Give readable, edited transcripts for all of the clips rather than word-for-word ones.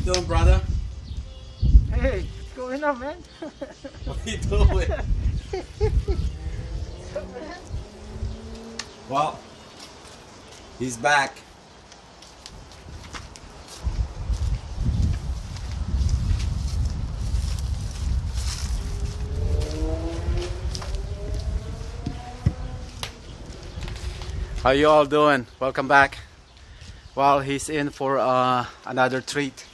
doing, brother? Hey, what's going on, man? What are you doing? Well, he's back. How you all doing? Welcome back. Well, he's in for another treat.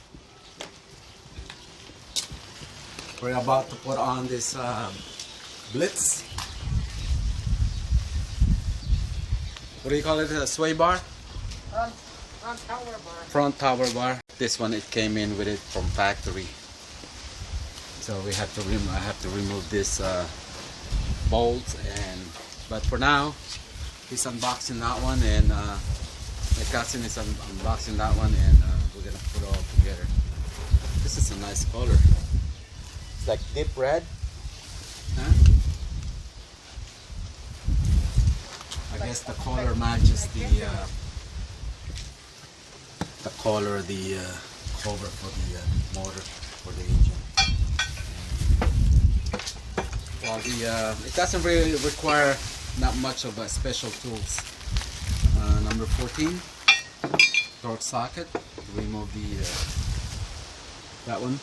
We're about to put on this Blitz. What do you call it? A sway bar? Front tower bar. Front tower bar. This one, it came in with it from factory. So we have to I have to remove this bolts, but for now he's unboxing that one, and my cousin is unboxing that one, and we're gonna put it all together. This is a nice color. It's like deep red. Huh? I guess the color matches the color, the cover for the motor, for the engine. Well, it doesn't really require not much of a special tools. Number 14, torque socket to remove that one,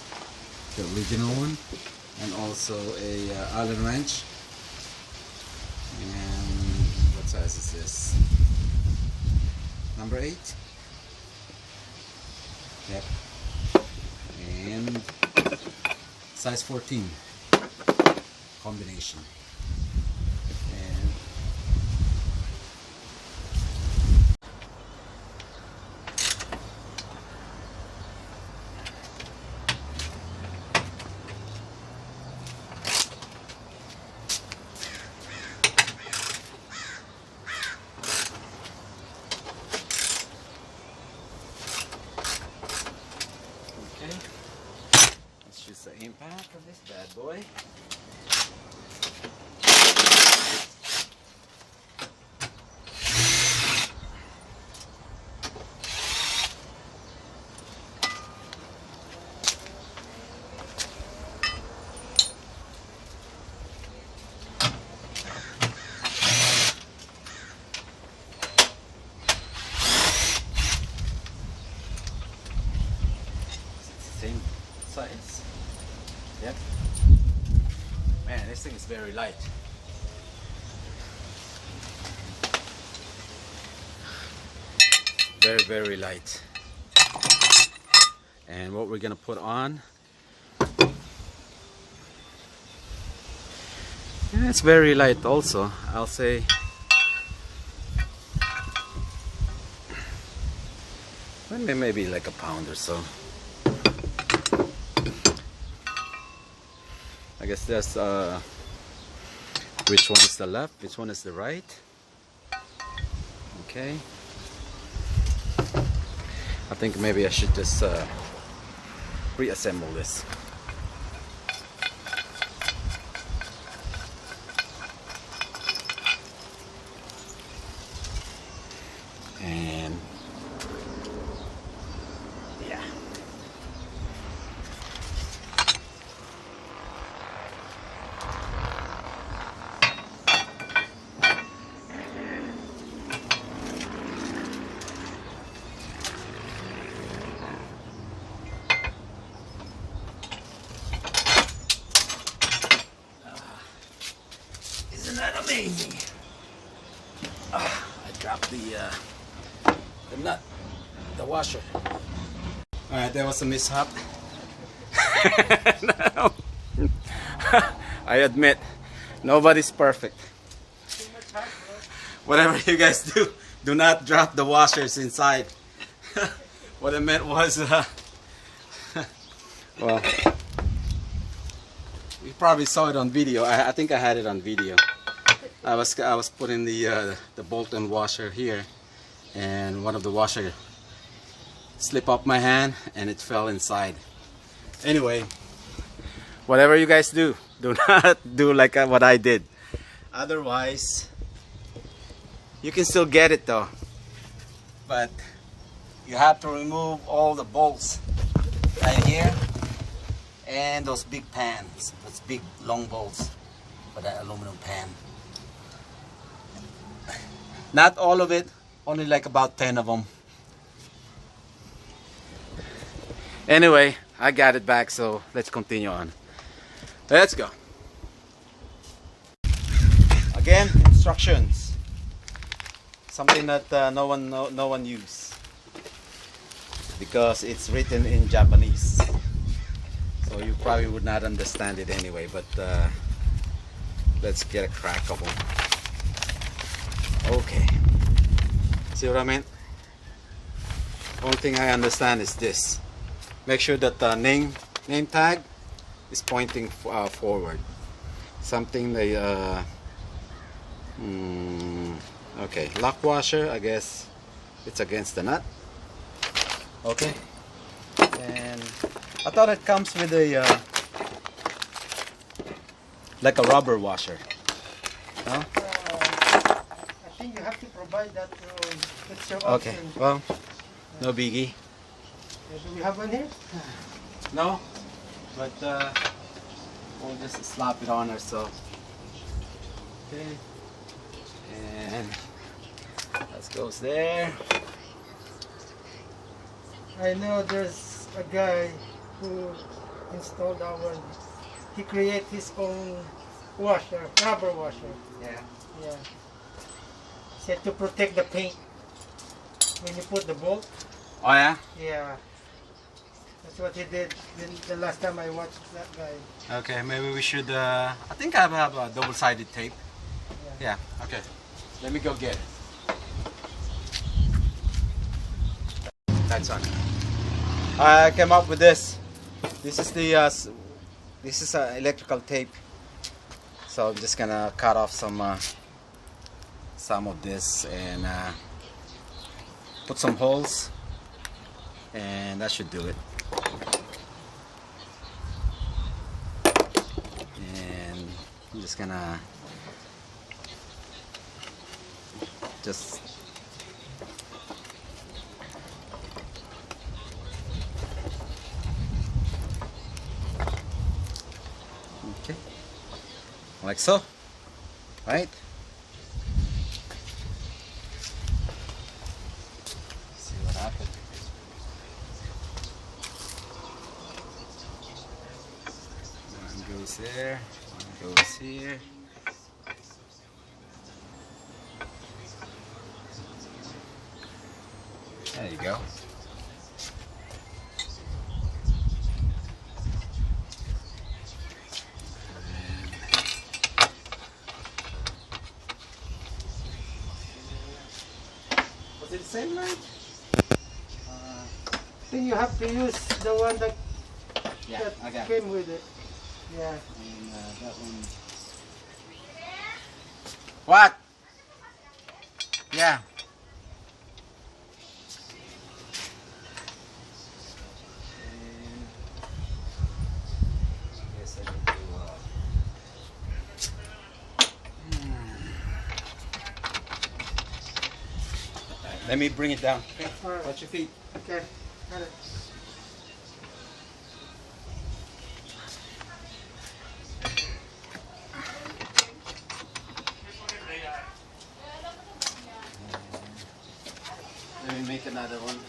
the original one, and also a Allen wrench. And what size is this? Number 8. Yep. And size 14 combination. And let's use the impact of this bad boy. Same size. Yep. Man, this thing is very light. Very, very light. And what we're gonna put on, yeah, it's very light also. I'll say maybe like a pound or so. I guess that's which one is the left, which one is the right. Okay, I think maybe I should just reassemble this. And yeah. Isn't that amazing? I dropped the nut, the washer. Alright, that was a mishap. No. I admit, nobody's perfect. Whatever you guys do not drop the washers inside. What I meant was, well, you probably saw it on video. I think I had it on video. I was putting the bolt and washer here, and one of the washer slipped off my hand and it fell inside. Anyway, whatever you guys do not do like what I did. Otherwise, you can still get it though, but you have to remove all the bolts right here, and those big pans, those big long bolts for that aluminum pan. Not all of it, only like about 10 of them. Anyway, I got it back, so let's continue on. Let's go. Again, instructions. Something that no one use, because it's written in Japanese, so you probably would not understand it anyway. But let's get a crack of them. Okay. See what I mean? Only thing I understand is this. Make sure that the name tag is pointing forward. Something they okay, lock washer, I guess it's against the nut. Okay. And I thought it comes with a like a rubber washer. Huh? I think you have to provide that. It's your Okay, option. well, no biggie. Do we have one here? No, but we'll just slap it on there, so. Okay. And that goes there. I know there's a guy who installed that one. He created his own washer, rubber washer. Yeah. Yeah. Said to protect the paint when you put the bolt. Oh yeah? Yeah. That's what he did the last time I watched that guy. Okay, maybe we should, I think I have a double-sided tape. Yeah. Yeah, okay. Let me go get it. That's on. I came up with this. This is the this is electrical tape. So I'm just gonna cut off some of this and put some holes, and that should do it. And I'm just gonna just okay, like so, right? See what happens. One goes there, one goes here. There you go. Was it the same light? I think you have to use the one that, Yeah, that I got it. came with it. Yeah. And that one. What? Yeah. Let me bring it down. Okay. All right. Watch your feet. Okay. Got it. Let me make another one.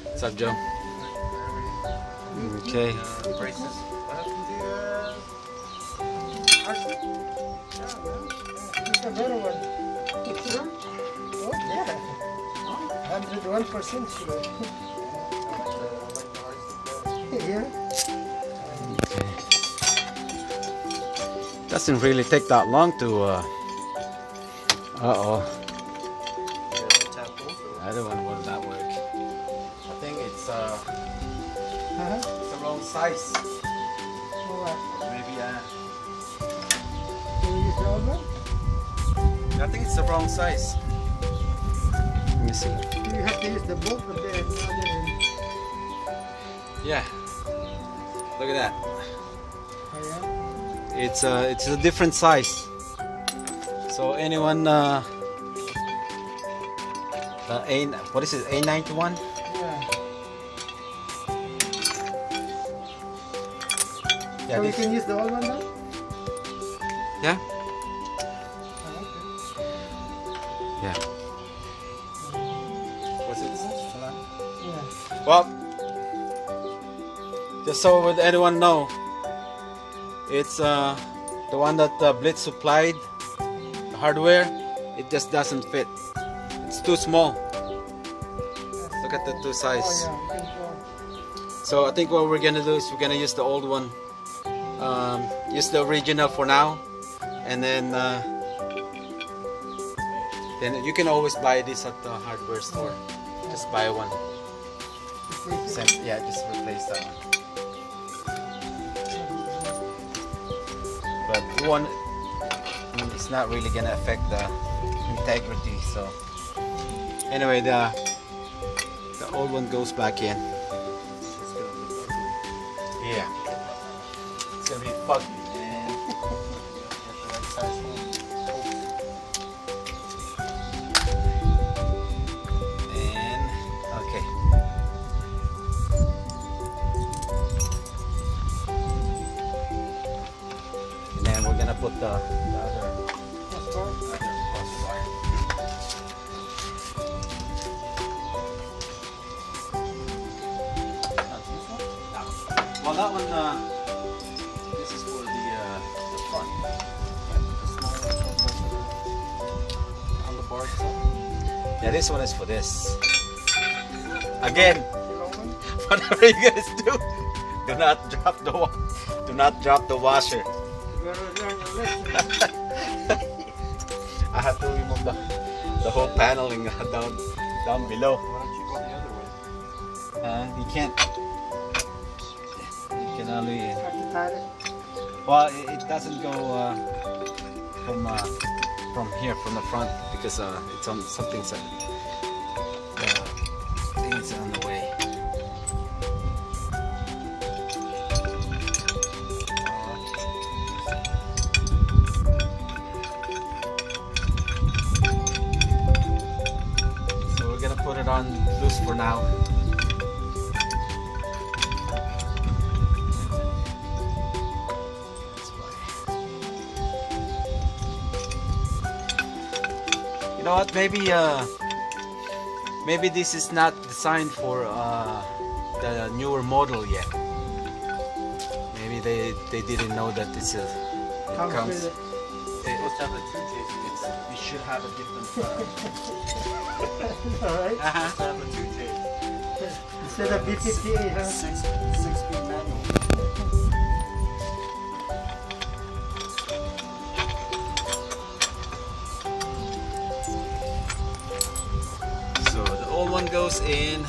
What's up, Joe? Okay. Braces. It's a better one. Sure? Oh, yeah. 101% sure. Yeah. Doesn't really take that long to. Uh-oh. I don't know what that work. I think it's the wrong size. Alright. Maybe Can you use the old one? I think it's the wrong size. Let me see. You have to use the bolt of the other end. Yeah. Look at that. Oh, it's a different size. So anyone what is it, A91? Yeah. Yeah, So we this, can use the old one now? yeah, Oh, yeah. Was it? okay. Yeah. Well, just so would anyone know, it's the one that Blitz supplied, the hardware. It just doesn't fit. It's too small. Look at the two size. Oh, yeah. We can go. So I think what we're gonna do is we're gonna use the old one, use the original for now, and then you can always buy this at the hardware store. Just buy one. Yeah, just replace that one. But one, it's not really gonna affect the integrity. So anyway, the old one goes back in. Yeah, it's gonna be fugly, man. And okay. And then we're gonna put the other crossbar. Well, that one, this is for the front. On the bar itself. Yeah, this one is for this. Again, whatever you guys do, do not drop the washer. You gotta learn your lesson. I have to remove the whole paneling down below. Why don't you go the other way? You can't. You can only. Have to tie it. Well, it doesn't go from here, from the front, because it's on something's things on the way. So we're gonna put it on loose for now. You know what? Maybe this is not designed for the newer model yet. Maybe they didn't know that this is Comes with it. It's supposed to have a two-tape. You should have a different. Alright. Supposed to have a two-tape. Instead of B58, huh? Six-speed manual. So the old one goes in.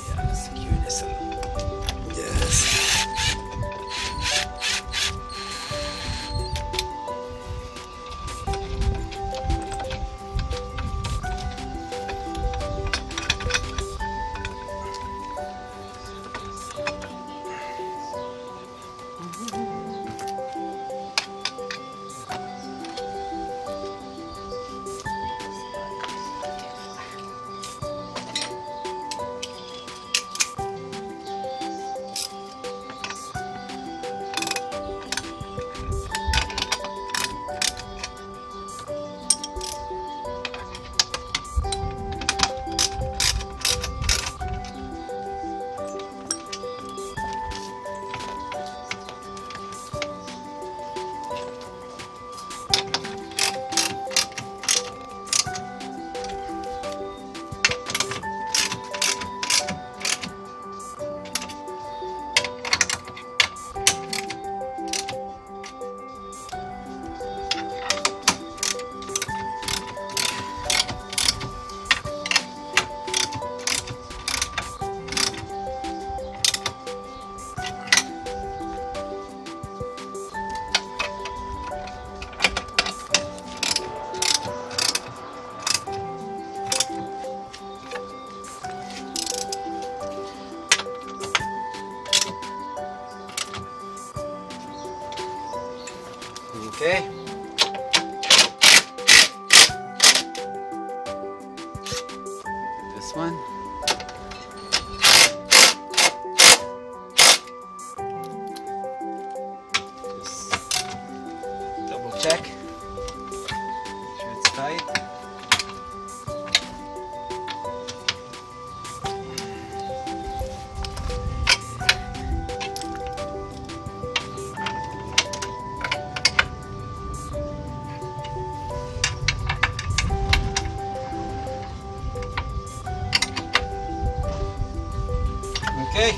Yeah, secure this a little. Yes. Okay. This one. Just double check. Make sure it's tight. Okay.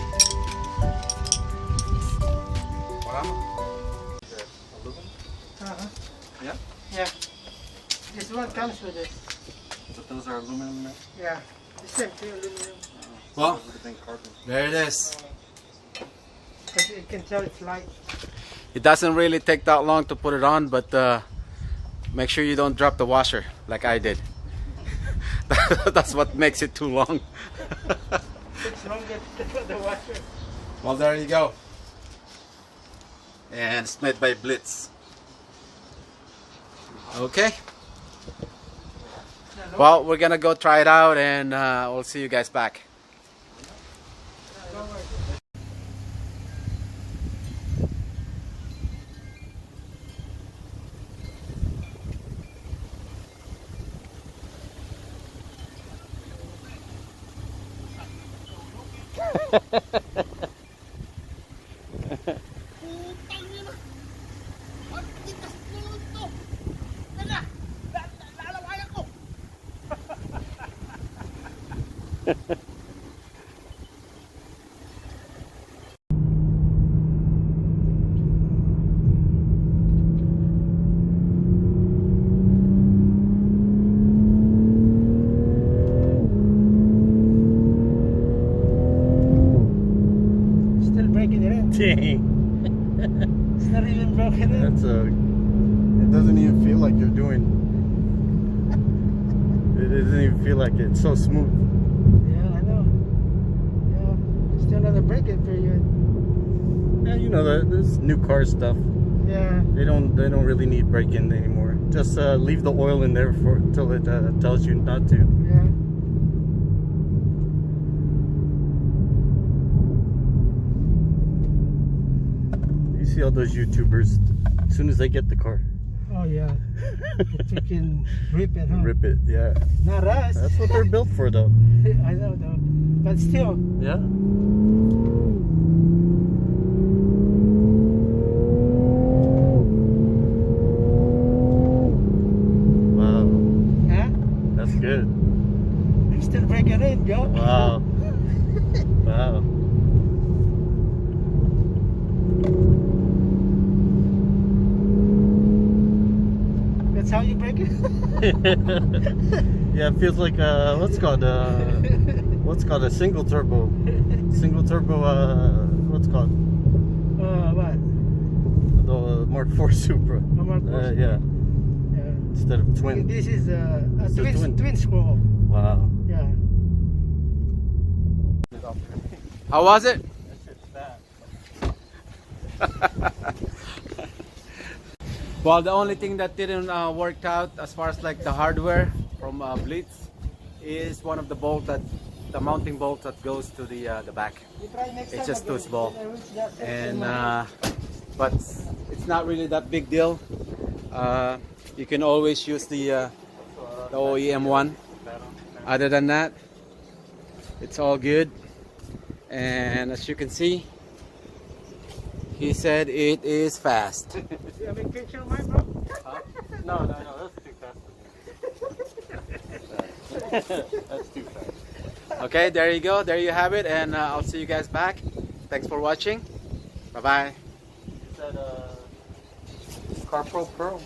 Yeah. Yeah. This one comes with it. But those are aluminum, right? Yeah. The same thing, aluminum. Well, Those would have been carbon. there it is. Because you can tell it's light. It doesn't really take that long to put it on, but make sure you don't drop the washer like I did. That's what makes it too long. It's longer than the washer. Well, there you go. And it's made by Blitz. Okay. Well, we're gonna go try it out, and we'll see you guys back. Still breaking it in. Dang. It's not even broken in. That's it doesn't even feel like you're doing. It doesn't even feel like it. It's so smooth. Yeah, I know. Yeah. Still not a break-in period. Yeah, you know that this new car stuff. Yeah. They don't really need break-in anymore. Just leave the oil in there for until it tells you not to. Yeah. You see all those YouTubers, as soon as they get the car, Oh yeah. They freaking rip it, huh? rip it. Yeah, Not us. that's what they're built for, though. I know though. But still. Yeah. Wow, Huh? that's good. I'm still breaking in, yo. Wow. Wow. That's how you break it? Yeah, it feels like what's called a single turbo, what's called What? the Mark IV Supra. Mark IV? Yeah, Yeah. instead of twin. This is a It's a twin scroll. Wow. Yeah. How was it? Well, the only thing that didn't work out as far as like the hardware from Blitz is one of the the mounting bolt that goes to the back. It's just too small, and but it's not really that big deal. You can always use the OEM one. Other than that, it's all good. And as you can see, he said it is fast. You have a picture of mine, bro? No, that's too fast. That's too fast. Okay, there you go. There you have it. And I'll see you guys back. Thanks for watching. Bye-bye. Is that CarPro Pro?